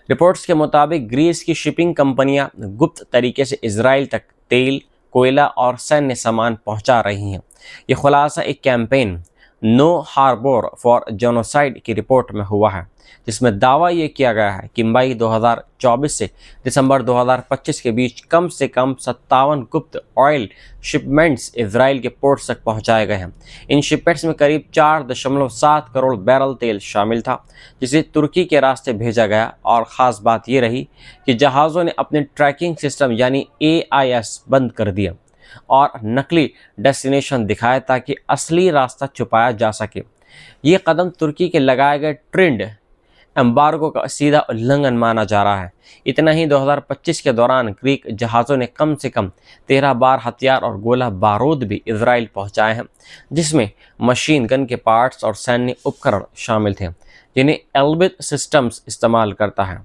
Reports के मुताबिक Greece की शिपिंग कंपनियां गुप्त तरीके से इजराइल तक तेल, कोयला और सैन्य सामान पहुंचा रही हैं। ये खुलासा एक campaign no harbour for genocide की रिपोर्ट में हुआ है, जिसमें दावा ये किया गया है कि मई 2024 से दिसंबर 2025 के बीच कम से कम 57 गुप्त ऑयल शिपमेंट्स इजराइल के पोर्ट्स तक पहुंचाए गए हैं। इन शिपमेंट्स में करीब 4.7 करोड़ बैरल तेल शामिल था, जिसे तुर्की के रास्ते भेजा गया। और ख़ास बात ये रही कि जहाज़ों ने अपने ट्रैकिंग सिस्टम यानी AIS बंद कर दिया और नकली डेस्टिनेशन दिखाए ताकि असली रास्ता छुपाया जा सके। ये कदम तुर्की के लगाए गए ट्रेंड एम्बार्गो का सीधा उल्लंघन माना जा रहा है। इतना ही 2025 के दौरान ग्रीक जहाज़ों ने कम से कम 13 बार हथियार और गोला बारूद भी इजराइल पहुंचाए हैं, जिसमें मशीन गन के पार्ट्स और सैन्य उपकरण शामिल थे, जिन्हें एल्बिट सिस्टम्स इस्तेमाल करता है।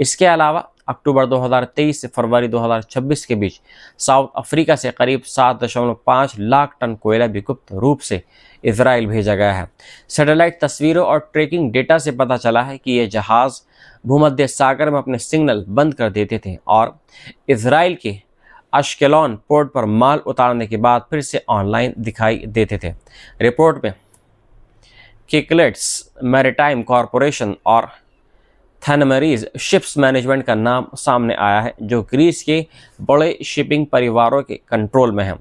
इसके अलावा अक्टूबर 2023 से फरवरी 2026 के बीच साउथ अफ्रीका से करीब 7.5 लाख टन कोयला भी गुप्त रूप से इजराइल भेजा गया है। सैटेलाइट तस्वीरों और ट्रैकिंग डेटा से पता चला है कि ये जहाज़ भूमध्य सागर में अपने सिग्नल बंद कर देते थे और इजराइल के अश्केलॉन पोर्ट पर माल उतारने के बाद फिर से ऑनलाइन दिखाई देते थे। रिपोर्ट में किकलेट्स मैरीटाइम कॉरपोरेशन और थैनमरीज शिप्स मैनेजमेंट का नाम सामने आया है, जो ग्रीस के बड़े शिपिंग परिवारों के कंट्रोल में है।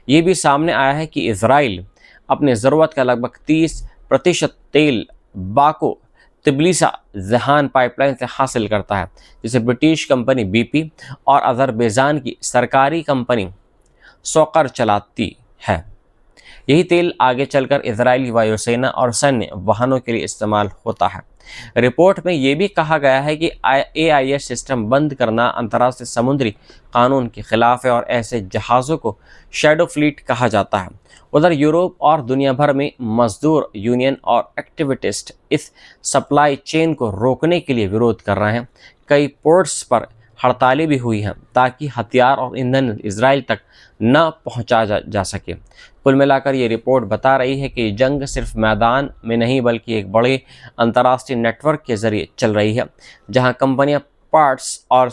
ये भी सामने आया है कि इजराइल अपने ज़रूरत का लगभग 30% तेल बाको तिब्लिसा जहान पाइपलाइन से हासिल करता है, जिसे ब्रिटिश कंपनी BP और अज़रबैजान की सरकारी कंपनी सोकर चलाती है। यही तेल आगे चलकर इजरायली वायुसेना और सैन्य वाहनों के लिए इस्तेमाल होता है। रिपोर्ट में यह भी कहा गया है कि AIS सिस्टम बंद करना अंतर्राष्ट्रीय समुद्री कानून के खिलाफ है और ऐसे जहाज़ों को शैडो फ्लीट कहा जाता है। उधर यूरोप और दुनिया भर में मजदूर यूनियन और एक्टिविस्ट इस सप्लाई चेन को रोकने के लिए विरोध कर रहे हैं। कई पोर्ट्स पर हड़तालें भी हुई हैं ताकि हथियार और ईंधन इजराइल तक न पहुंचा जा सके। कुल मिलाकर ये रिपोर्ट बता रही है कि जंग सिर्फ मैदान में नहीं बल्कि एक बड़े अंतर्राष्ट्रीय नेटवर्क के जरिए चल रही है, जहां कंपनियां, पार्ट्स और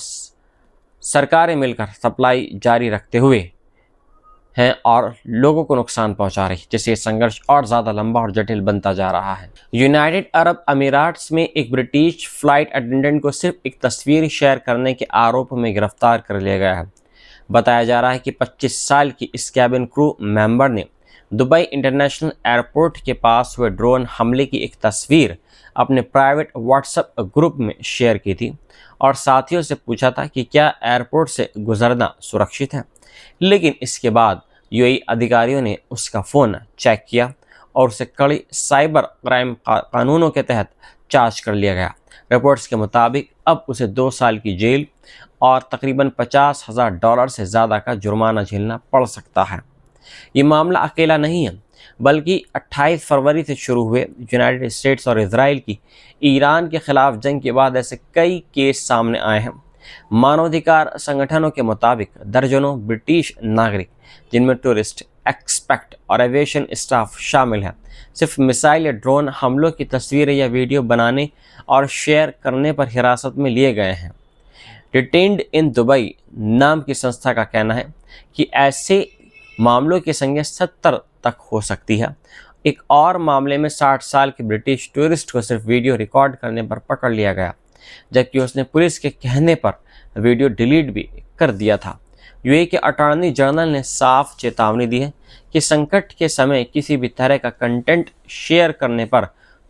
सरकारें मिलकर सप्लाई जारी रखते हुए हैं और लोगों को नुकसान पहुंचा रही है, जिससे संघर्ष और ज़्यादा लंबा और जटिल बनता जा रहा है। यूनाइटेड अरब अमीरात्स में एक ब्रिटिश फ्लाइट अटेंडेंट को सिर्फ एक तस्वीर शेयर करने के आरोप में गिरफ्तार कर लिया गया है। बताया जा रहा है कि 25 साल की इस कैबिन क्रू मेंबर ने दुबई इंटरनेशनल एयरपोर्ट के पास हुए ड्रोन हमले की एक तस्वीर अपने प्राइवेट व्हाट्सएप ग्रुप में शेयर की थी और साथियों से पूछा था कि क्या एयरपोर्ट से गुजरना सुरक्षित है। लेकिन इसके बाद UAE अधिकारियों ने उसका फ़ोन चेक किया और उसे कड़ी साइबर क्राइम कानूनों के तहत चार्ज कर लिया गया। रिपोर्ट्स के मुताबिक अब उसे 2 साल की जेल और तकरीबन $50,000 से ज़्यादा का जुर्माना झेलना पड़ सकता है। ये मामला अकेला नहीं है, बल्कि 28 फरवरी से शुरू हुए यूनाइटेड स्टेट्स और इजराइल की ईरान के खिलाफ जंग के बाद ऐसे कई केस सामने आए हैं। मानवाधिकार संगठनों के मुताबिक दर्जनों ब्रिटिश नागरिक, जिनमें टूरिस्ट, एक्सपेक्ट और एविएशन स्टाफ शामिल है, सिर्फ मिसाइल या ड्रोन हमलों की तस्वीरें या वीडियो बनाने और शेयर करने पर हिरासत में लिए गए हैं। डिटेन्ड इन दुबई नाम की संस्था का कहना है कि ऐसे मामलों की संख्या 70 तक हो सकती है। एक और मामले में 60 साल के ब्रिटिश टूरिस्ट को सिर्फ वीडियो रिकॉर्ड करने पर पकड़ लिया गया, जबकि उसने पुलिस के कहने पर वीडियो डिलीट भी कर दिया था। UAE के अटॉर्नी जनरल ने साफ चेतावनी दी है कि संकट के समय किसी भी तरह का कंटेंट शेयर करने पर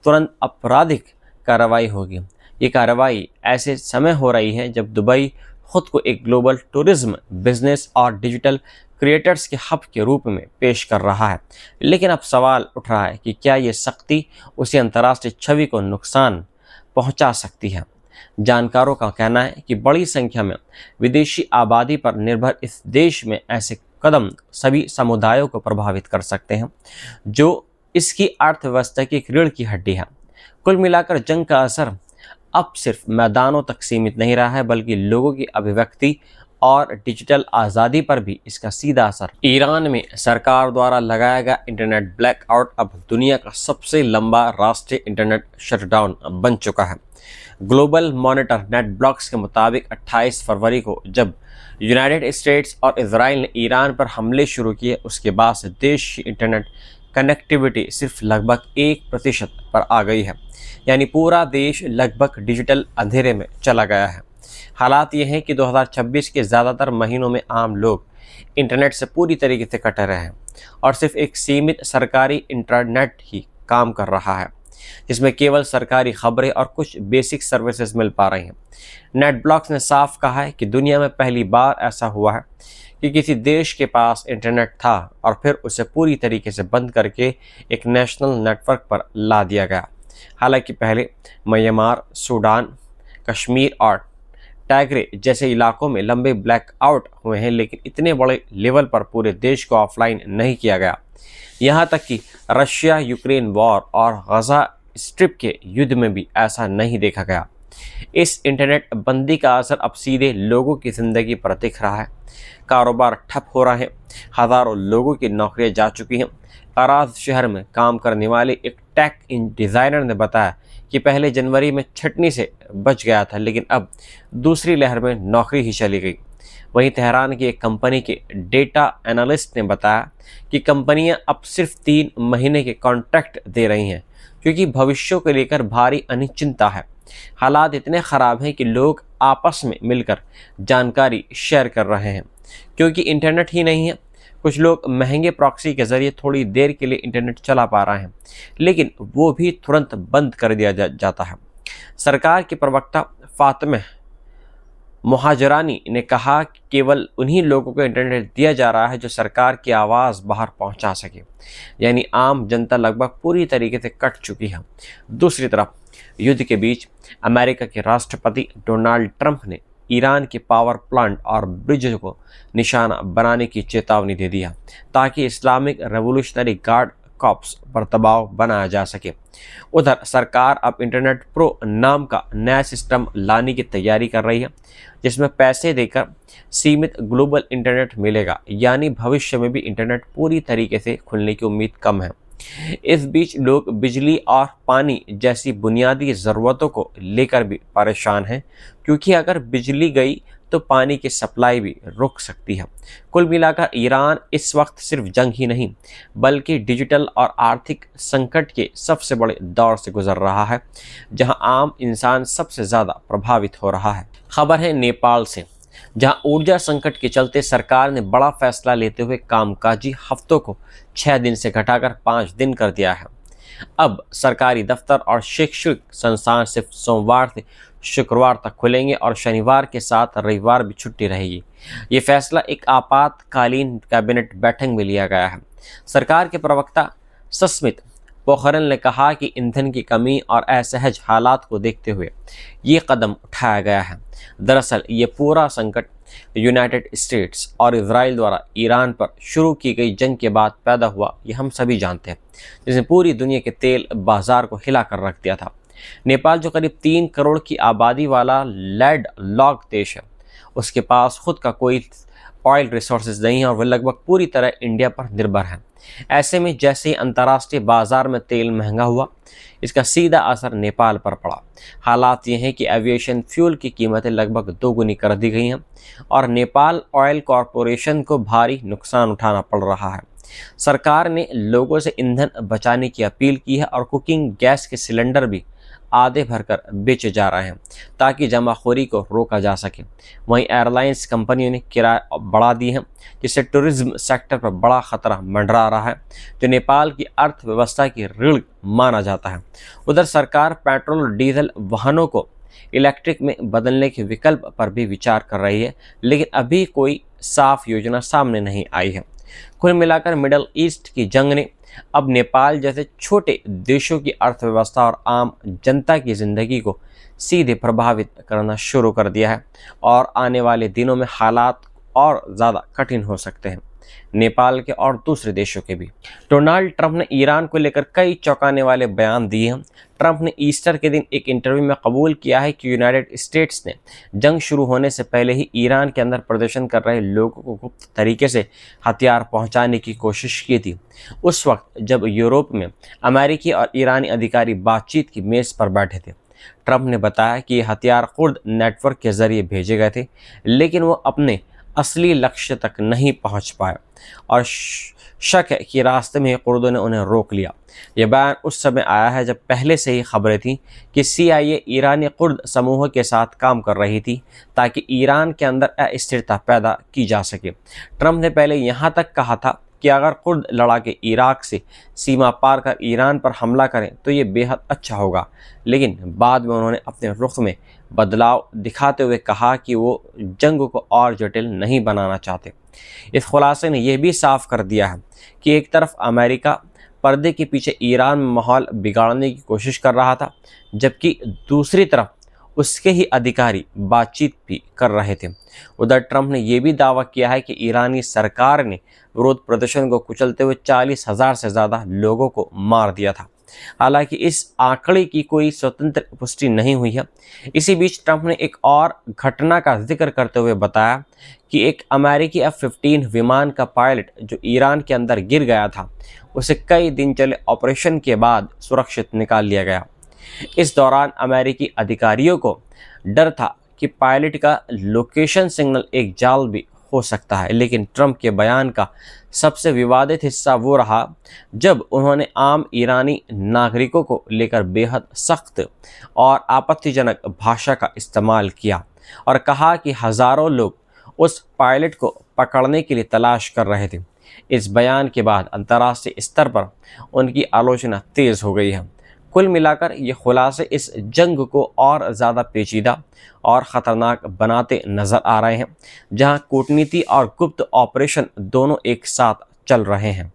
तुरंत आपराधिक कार्रवाई होगी। ये कार्रवाई ऐसे समय हो रही है जब दुबई खुद को एक ग्लोबल टूरिज्म बिजनेस और डिजिटल क्रिएटर्स के हब के रूप में पेश कर रहा है। लेकिन अब सवाल उठ रहा है कि क्या ये सख्ती उसी अंतर्राष्ट्रीय छवि को नुकसान पहुंचा सकती है। जानकारों का कहना है कि बड़ी संख्या में विदेशी आबादी पर निर्भर इस देश में ऐसे कदम सभी समुदायों को प्रभावित कर सकते हैं, जो इसकी अर्थव्यवस्था की एक रीढ़ की हड्डी है। कुल मिलाकर जंग का असर अब सिर्फ मैदानों तक सीमित नहीं रहा है, बल्कि लोगों की अभिव्यक्ति और डिजिटल आज़ादी पर भी इसका सीधा असर। ईरान में सरकार द्वारा लगाया गया इंटरनेट ब्लैकआउट अब दुनिया का सबसे लंबा राष्ट्रीय इंटरनेट शटडाउन बन चुका है। ग्लोबल मॉनिटर नेट ब्लॉक्स के मुताबिक 28 फरवरी को जब यूनाइटेड स्टेट्स और इजराइल ने ईरान पर हमले शुरू किए, उसके बाद से देश की इंटरनेट कनेक्टिविटी सिर्फ लगभग 1% पर आ गई है। यानी पूरा देश लगभग डिजिटल अंधेरे में चला गया है। हालात ये हैं कि 2026 के ज़्यादातर महीनों में आम लोग इंटरनेट से पूरी तरीके से कटे रहे हैं और सिर्फ एक सीमित सरकारी इंटरनेट ही काम कर रहा है, जिसमें केवल सरकारी खबरें और कुछ बेसिक सर्विसेज मिल पा रही हैं। नेट ब्लॉक्स ने साफ कहा है कि दुनिया में पहली बार ऐसा हुआ है कि किसी देश के पास इंटरनेट था और फिर उसे पूरी तरीके से बंद करके एक नेशनल नेटवर्क पर ला दिया गया। हालांकि पहले म्यांमार, सूडान, कश्मीर और टाइग्रे जैसे इलाकों में लंबे ब्लैकआउट हुए हैं, लेकिन इतने बड़े लेवल पर पूरे देश को ऑफलाइन नहीं किया गया। यहाँ तक कि रशिया यूक्रेन वॉर और गजा स्ट्रिप के युद्ध में भी ऐसा नहीं देखा गया। इस इंटरनेट बंदी का असर अब सीधे लोगों की ज़िंदगी पर दिख रहा है। कारोबार ठप हो रहे हैं, हज़ारों लोगों की नौकरियां जा चुकी हैं। अराज शहर में काम करने वाले एक टेक डिज़ाइनर ने बताया कि पहले जनवरी में छटनी से बच गया था, लेकिन अब दूसरी लहर में नौकरी ही चली गई। वहीं तेहरान की एक कंपनी के डेटा एनालिस्ट ने बताया कि कंपनियां अब सिर्फ 3 महीने के कॉन्ट्रैक्ट दे रही हैं, क्योंकि भविष्य को लेकर भारी अनिश्चितता है। हालात इतने ख़राब हैं कि लोग आपस में मिलकर जानकारी शेयर कर रहे हैं, क्योंकि इंटरनेट ही नहीं है। कुछ लोग महंगे प्रॉक्सी के ज़रिए थोड़ी देर के लिए इंटरनेट चला पा रहे हैं, लेकिन वो भी तुरंत बंद कर दिया जाता है। सरकार के प्रवक्ता फातिमा मुहाजरानी ने कहा कि केवल उन्हीं लोगों को इंटरनेट दिया जा रहा है जो सरकार की आवाज़ बाहर पहुंचा सके, यानी आम जनता लगभग पूरी तरीके से कट चुकी है। दूसरी तरफ युद्ध के बीच अमेरिका के राष्ट्रपति डोनाल्ड ट्रंप ने ईरान के पावर प्लांट और ब्रिज को निशाना बनाने की चेतावनी दे दिया, ताकि इस्लामिक रेवोल्यूशनरी गार्ड कॉप्स पर दबाव बनाया जा सके। उधर सरकार अब इंटरनेट प्रो नाम का नया सिस्टम लाने की तैयारी कर रही है, जिसमें पैसे देकर सीमित ग्लोबल इंटरनेट मिलेगा, यानी भविष्य में भी इंटरनेट पूरी तरीके से खुलने की उम्मीद कम है। इस बीच लोग बिजली और पानी जैसी बुनियादी ज़रूरतों को लेकर भी परेशान हैं, क्योंकि अगर बिजली गई तो पानी की सप्लाई भी रुक सकती है। कुल मिलाकर ईरान इस वक्त सिर्फ जंग ही नहीं, बल्कि डिजिटल और आर्थिक संकट के सबसे बड़े दौर से गुजर रहा है, जहां आम इंसान सबसे ज़्यादा प्रभावित हो रहा है। खबर है नेपाल से, जहां ऊर्जा संकट के चलते सरकार ने बड़ा फैसला लेते हुए कामकाजी हफ्तों को 6 दिन से घटाकर 5 दिन कर दिया है। अब सरकारी दफ्तर और शैक्षणिक संस्थान सिर्फ सोमवार से शुक्रवार तक खुलेंगे और शनिवार के साथ रविवार भी छुट्टी रहेगी। ये फैसला एक आपातकालीन कैबिनेट बैठक में लिया गया है। सरकार के प्रवक्ता सस्मित पोखरल ने कहा कि ईंधन की कमी और असहज हालात को देखते हुए ये कदम उठाया गया है। दरअसल ये पूरा संकट यूनाइटेड स्टेट्स और इजराइल द्वारा ईरान पर शुरू की गई जंग के बाद पैदा हुआ, ये हम सभी जानते हैं, जिसने पूरी दुनिया के तेल बाजार को हिला कर रख दिया था। नेपाल जो करीब 3 करोड़ की आबादी वाला लैंड लॉक देश है, उसके पास खुद का कोई ऑयल रिसोर्सेज नहीं है और वह लगभग पूरी तरह इंडिया पर निर्भर है। ऐसे में जैसे ही अंतर्राष्ट्रीय बाजार में तेल महंगा हुआ, इसका सीधा असर नेपाल पर पड़ा। हालात ये हैं कि एविएशन फ्यूल की कीमतें लगभग 2 गुनी कर दी गई हैं और नेपाल ऑयल कॉरपोरेशन को भारी नुकसान उठाना पड़ रहा है। सरकार ने लोगों से ईंधन बचाने की अपील की है और कुकिंग गैस के सिलेंडर भी आधे भरकर बेचे जा रहे हैं, ताकि जमाखोरी को रोका जा सके। वहीं एयरलाइंस कंपनियों ने किराया बढ़ा दी है, जिससे टूरिज्म सेक्टर पर बड़ा खतरा मंडरा रहा है, जो नेपाल की अर्थव्यवस्था की रीढ़ माना जाता है। उधर सरकार पेट्रोल और डीजल वाहनों को इलेक्ट्रिक में बदलने के विकल्प पर भी विचार कर रही है, लेकिन अभी कोई साफ योजना सामने नहीं आई है। कुल मिलाकर मिडल ईस्ट की जंग ने अब नेपाल जैसे छोटे देशों की अर्थव्यवस्था और आम जनता की ज़िंदगी को सीधे प्रभावित करना शुरू कर दिया है और आने वाले दिनों में हालात और ज़्यादा कठिन हो सकते हैं, नेपाल के और दूसरे देशों के भी। डोनाल्ड ट्रंप ने ईरान को लेकर कई चौंकाने वाले बयान दिए हैं। ट्रंप ने ईस्टर के दिन एक इंटरव्यू में कबूल किया है कि यूनाइटेड स्टेट्स ने जंग शुरू होने से पहले ही ईरान के अंदर प्रदर्शन कर रहे लोगों को गुप्त तरीके से हथियार पहुंचाने की कोशिश की थी, उस वक्त जब यूरोप में अमेरिकी और ईरानी अधिकारी बातचीत की मेज़ पर बैठे थे। ट्रंप ने बताया कि ये हथियार कुर्द नेटवर्क के जरिए भेजे गए थे, लेकिन वो अपने असली लक्ष्य तक नहीं पहुंच पाए और शक है कि रास्ते में कुर्दों ने उन्हें रोक लिया। यह बयान उस समय आया है जब पहले से ही खबरें थीं कि CIA ईरानी कुर्द समूह के साथ काम कर रही थी ताकि ईरान के अंदर अस्थिरता पैदा की जा सके। ट्रंप ने पहले यहाँ तक कहा था कि अगर कुर्द लड़ाके इराक से सीमा पार कर ईरान पर हमला करें तो ये बेहद अच्छा होगा, लेकिन बाद में उन्होंने अपने रुख में बदलाव दिखाते हुए कहा कि वो जंग को और जटिल नहीं बनाना चाहते। इस खुलासे ने यह भी साफ कर दिया है कि एक तरफ अमेरिका पर्दे के पीछे ईरान में माहौल बिगाड़ने की कोशिश कर रहा था, जबकि दूसरी तरफ उसके ही अधिकारी बातचीत भी कर रहे थे। उधर ट्रंप ने यह भी दावा किया है कि ईरानी सरकार ने विरोध प्रदर्शन को कुचलते हुए 40,000 से ज़्यादा लोगों को मार दिया था। हालांकि इस आंकड़े की कोई स्वतंत्र पुष्टि नहीं हुई है। इसी बीच ट्रंप ने एक और घटना का जिक्र करते हुए बताया कि एक अमेरिकी F-15 विमान का पायलट जो ईरान के अंदर गिर गया था, उसे कई दिन चले ऑपरेशन के बाद सुरक्षित निकाल लिया गया। इस दौरान अमेरिकी अधिकारियों को डर था कि पायलट का लोकेशन सिग्नल एक जाल भी हो सकता है, लेकिन ट्रंप के बयान का सबसे विवादित हिस्सा वो रहा जब उन्होंने आम ईरानी नागरिकों को लेकर बेहद सख्त और आपत्तिजनक भाषा का इस्तेमाल किया और कहा कि हज़ारों लोग उस पायलट को पकड़ने के लिए तलाश कर रहे थे। इस बयान के बाद अंतर्राष्ट्रीय स्तर पर उनकी आलोचना तेज़ हो गई है। कुल मिलाकर ये खुलासे इस जंग को और ज़्यादा पेचीदा और ख़तरनाक बनाते नज़र आ रहे हैं, जहां कूटनीति और गुप्त ऑपरेशन दोनों एक साथ चल रहे हैं।